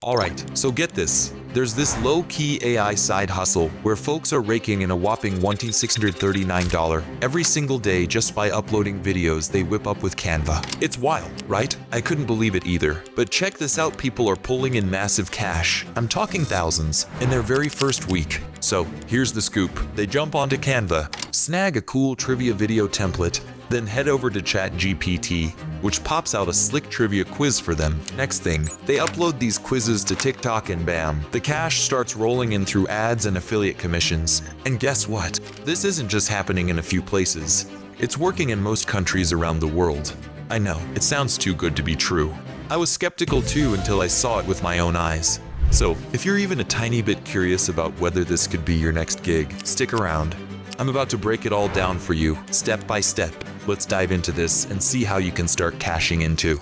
Alright, so get this. There's this low-key AI side hustle where folks are raking in a whopping $1,639 every single day just by uploading videos they whip up with Canva. It's wild, right? I couldn't believe it either. But check this out, people are pulling in massive cash. I'm talking thousands in their very first week. So here's the scoop. They jump onto Canva, snag a cool trivia video template, then head over to ChatGPT, which pops out a slick trivia quiz for them. Next thing, they upload these quizzes to TikTok and bam, the cash starts rolling in through ads and affiliate commissions. And guess what? This isn't just happening in a few places. It's working in most countries around the world. I know, it sounds too good to be true. I was skeptical too until I saw it with my own eyes. So, if you're even a tiny bit curious about whether this could be your next gig, stick around. I'm about to break it all down for you, step by step. Let's dive into this and see how you can start cashing in too.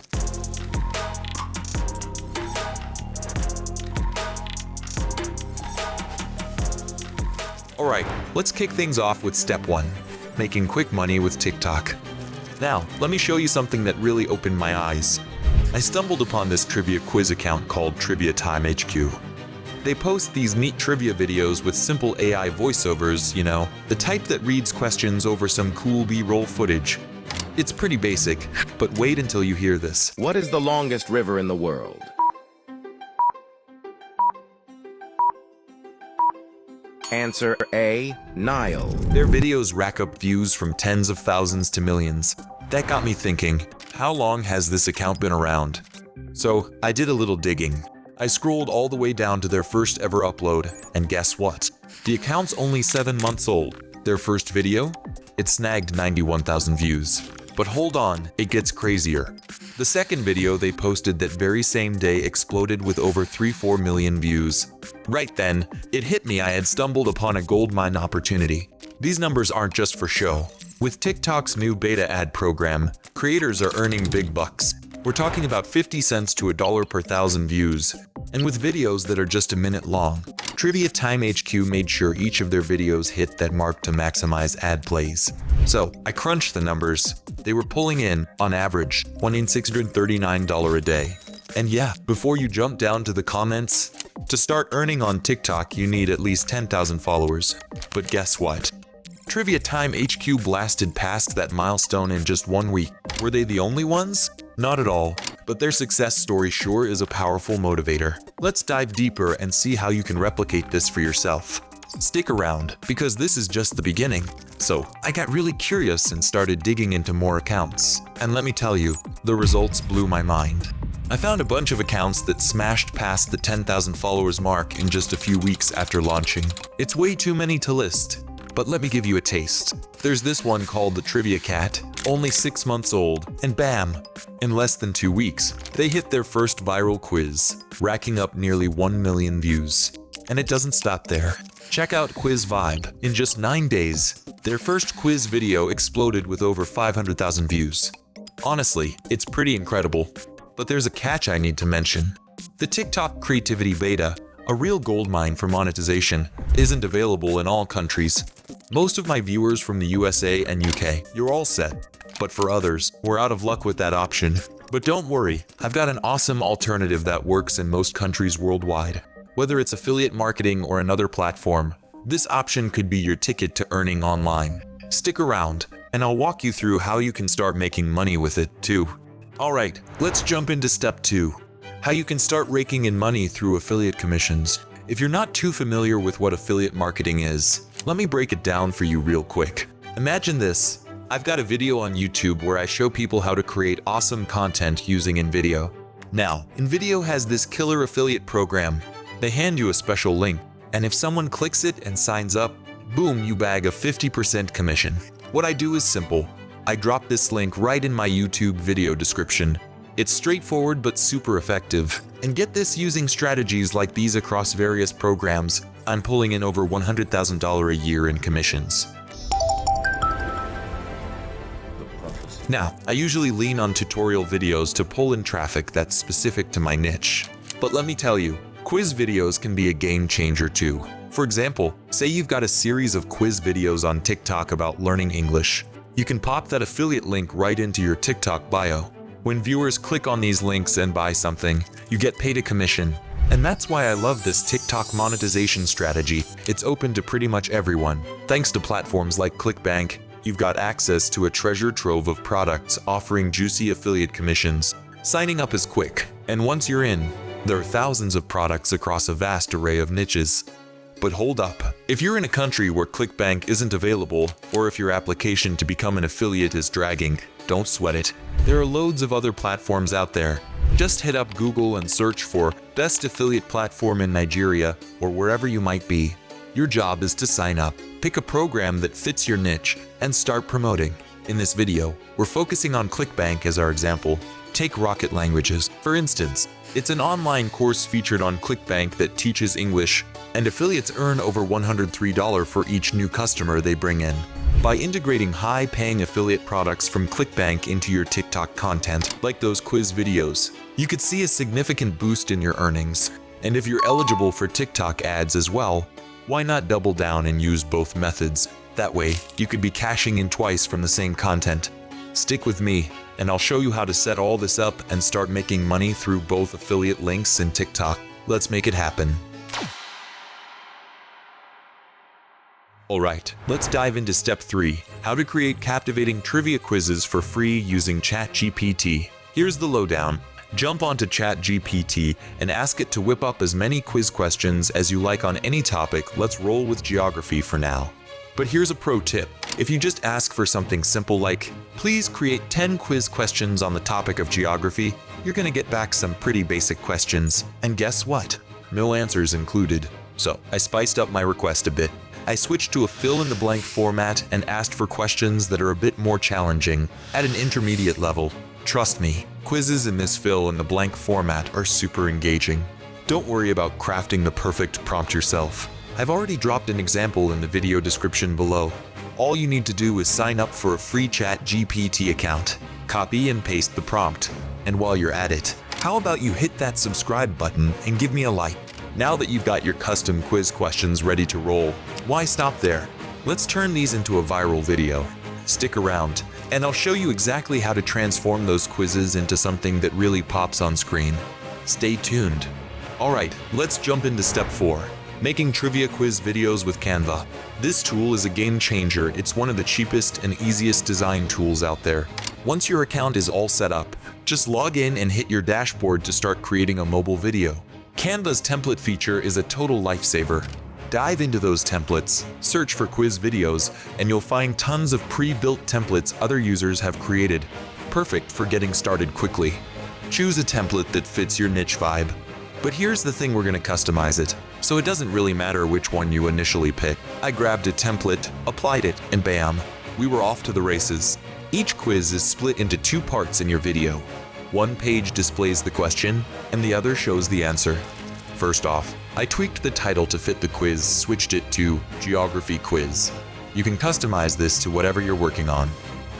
Alright, let's kick things off with step 1, making quick money with TikTok. Now, let me show you something that really opened my eyes. I stumbled upon this trivia quiz account called Trivia Time HQ. They post these neat trivia videos with simple AI voiceovers, you know, the type that reads questions over some cool B-roll footage. It's pretty basic, but wait until you hear this. What is the longest river in the world? Answer A, Nile. Their videos rack up views from tens of thousands to millions. That got me thinking, how long has this account been around? So I did a little digging. I scrolled all the way down to their first ever upload, and guess what? The account's only 7 months old. Their first video? It snagged 91,000 views. But hold on, it gets crazier. The second video they posted that very same day exploded with over 3-4 million views. Right then, it hit me I had stumbled upon a goldmine opportunity. These numbers aren't just for show. With TikTok's new beta ad program, creators are earning big bucks. We're talking about 50 cents to $1 per 1,000 views. And with videos that are just a minute long, Trivia Time HQ made sure each of their videos hit that mark to maximize ad plays. So, I crunched the numbers. They were pulling in, on average, $1,639 a day. And yeah, before you jump down to the comments, to start earning on TikTok you need at least 10,000 followers. But guess what? Trivia Time HQ blasted past that milestone in just 1 week. Were they the only ones? Not at all, but their success story sure is a powerful motivator. Let's dive deeper and see how you can replicate this for yourself. Stick around, because this is just the beginning. So, I got really curious and started digging into more accounts. And let me tell you, the results blew my mind. I found a bunch of accounts that smashed past the 10,000 followers mark in just a few weeks after launching. It's way too many to list. But let me give you a taste. There's this one called the Trivia Cat, only 6 months old, and bam! In less than 2 weeks, they hit their first viral quiz, racking up nearly 1 million views. And it doesn't stop there. Check out Quiz Vibe. In just 9 days, their first quiz video exploded with over 500,000 views. Honestly, it's pretty incredible. But there's a catch I need to mention. The TikTok Creativity Beta, a real goldmine for monetization, isn't available in all countries. Most of my viewers from the USA and UK, you're all set. But for others, we're out of luck with that option. But don't worry, I've got an awesome alternative that works in most countries worldwide. Whether it's affiliate marketing or another platform, this option could be your ticket to earning online. Stick around, and I'll walk you through how you can start making money with it too. Alright, let's jump into step 2. How you can start raking in money through affiliate commissions. If you're not too familiar with what affiliate marketing is, let me break it down for you real quick. Imagine this. I've got a video on YouTube where I show people how to create awesome content using InVideo. Now, InVideo has this killer affiliate program. They hand you a special link, and if someone clicks it and signs up, boom, you bag a 50% commission. What I do is simple. I drop this link right in my YouTube video description. It's straightforward but super effective. And get this, using strategies like these across various programs, I'm pulling in over $100,000 a year in commissions. Now, I usually lean on tutorial videos to pull in traffic that's specific to my niche. But let me tell you, quiz videos can be a game changer too. For example, say you've got a series of quiz videos on TikTok about learning English. You can pop that affiliate link right into your TikTok bio. When viewers click on these links and buy something, you get paid a commission. And that's why I love this TikTok monetization strategy. It's open to pretty much everyone. Thanks to platforms like ClickBank, you've got access to a treasure trove of products offering juicy affiliate commissions. Signing up is quick, and once you're in, there are thousands of products across a vast array of niches. But hold up, if you're in a country where ClickBank isn't available, or if your application to become an affiliate is dragging, don't sweat it. There are loads of other platforms out there. Just hit up Google and search for Best Affiliate Platform in Nigeria or wherever you might be. Your job is to sign up, pick a program that fits your niche, and start promoting. In this video, we're focusing on ClickBank as our example. Take Rocket Languages, for instance. It's an online course featured on ClickBank that teaches English, and affiliates earn over $103 for each new customer they bring in. By integrating high-paying affiliate products from ClickBank into your TikTok content, like those quiz videos, you could see a significant boost in your earnings. And if you're eligible for TikTok ads as well, why not double down and use both methods? That way, you could be cashing in twice from the same content. Stick with me, and I'll show you how to set all this up and start making money through both affiliate links and TikTok. Let's make it happen. Alright, let's dive into step 3, how to create captivating trivia quizzes for free using ChatGPT. Here's the lowdown. Jump onto ChatGPT and ask it to whip up as many quiz questions as you like on any topic. Let's roll with geography for now. But here's a pro tip. If you just ask for something simple like, please create 10 quiz questions on the topic of geography, you're gonna get back some pretty basic questions. And guess what? No answers included. So I spiced up my request a bit. I switched to a fill-in-the-blank format and asked for questions that are a bit more challenging, at an intermediate level. Trust me, quizzes in this fill-in-the-blank format are super engaging. Don't worry about crafting the perfect prompt yourself. I've already dropped an example in the video description below. All you need to do is sign up for a free ChatGPT account, copy and paste the prompt, and while you're at it, how about you hit that subscribe button and give me a like? Now that you've got your custom quiz questions ready to roll, why stop there? Let's turn these into a viral video. Stick around, and I'll show you exactly how to transform those quizzes into something that really pops on screen. Stay tuned. Alright, let's jump into step 4. Making trivia quiz videos with Canva. This tool is a game changer. It's one of the cheapest and easiest design tools out there. Once your account is all set up, just log in and hit your dashboard to start creating a mobile video. Canva's template feature is a total lifesaver. Dive into those templates, search for quiz videos, and you'll find tons of pre-built templates other users have created. Perfect for getting started quickly. Choose a template that fits your niche vibe. But here's the thing, we're going to customize it, so it doesn't really matter which one you initially pick. I grabbed a template, applied it, and bam, we were off to the races. Each quiz is split into 2 parts in your video. One page displays the question, and the other shows the answer. First off, I tweaked the title to fit the quiz, switched it to Geography Quiz. You can customize this to whatever you're working on.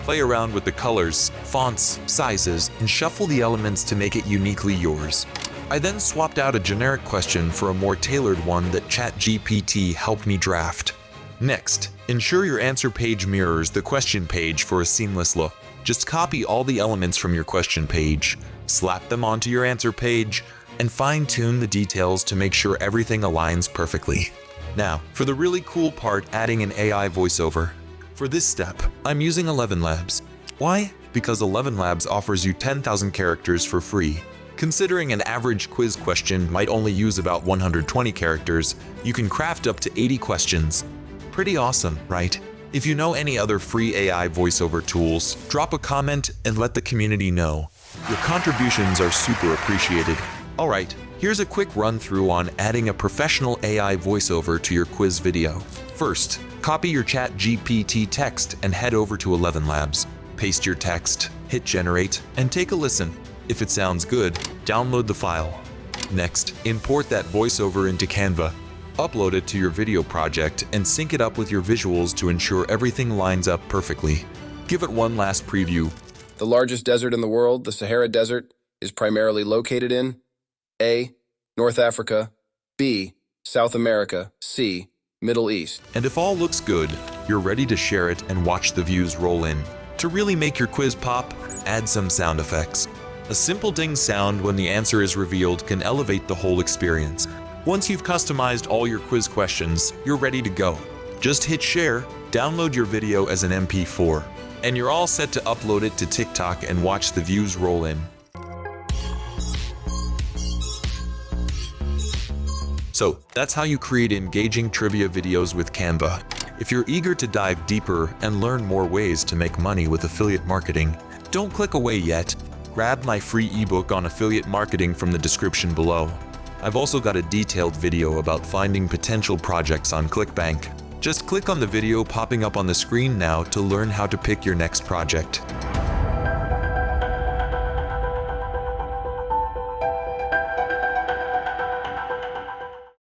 Play around with the colors, fonts, sizes, and shuffle the elements to make it uniquely yours. I then swapped out a generic question for a more tailored one that ChatGPT helped me draft. Next, ensure your answer page mirrors the question page for a seamless look. Just copy all the elements from your question page, slap them onto your answer page, and fine-tune the details to make sure everything aligns perfectly. Now, for the really cool part, adding an AI voiceover. For this step, I'm using ElevenLabs. Why? Because ElevenLabs offers you 10,000 characters for free. Considering an average quiz question might only use about 120 characters, you can craft up to 80 questions. Pretty awesome, right? If you know any other free AI voiceover tools, drop a comment and let the community know. Your contributions are super appreciated. Alright, here's a quick run-through on adding a professional AI voiceover to your quiz video. First, copy your ChatGPT text and head over to ElevenLabs. Paste your text, hit generate, and take a listen. If it sounds good, download the file. Next, import that voiceover into Canva. Upload it to your video project and sync it up with your visuals to ensure everything lines up perfectly. Give it one last preview. The largest desert in the world, the Sahara Desert, is primarily located in A. North Africa, B. South America, C. Middle East. And if all looks good, you're ready to share it and watch the views roll in. To really make your quiz pop, add some sound effects. A simple ding sound when the answer is revealed can elevate the whole experience. Once you've customized all your quiz questions, you're ready to go. Just hit share, download your video as an MP4, and you're all set to upload it to TikTok and watch the views roll in. So, that's how you create engaging trivia videos with Canva. If you're eager to dive deeper and learn more ways to make money with affiliate marketing, don't click away yet. Grab my free ebook on affiliate marketing from the description below. I've also got a detailed video about finding potential projects on ClickBank. Just click on the video popping up on the screen now to learn how to pick your next project.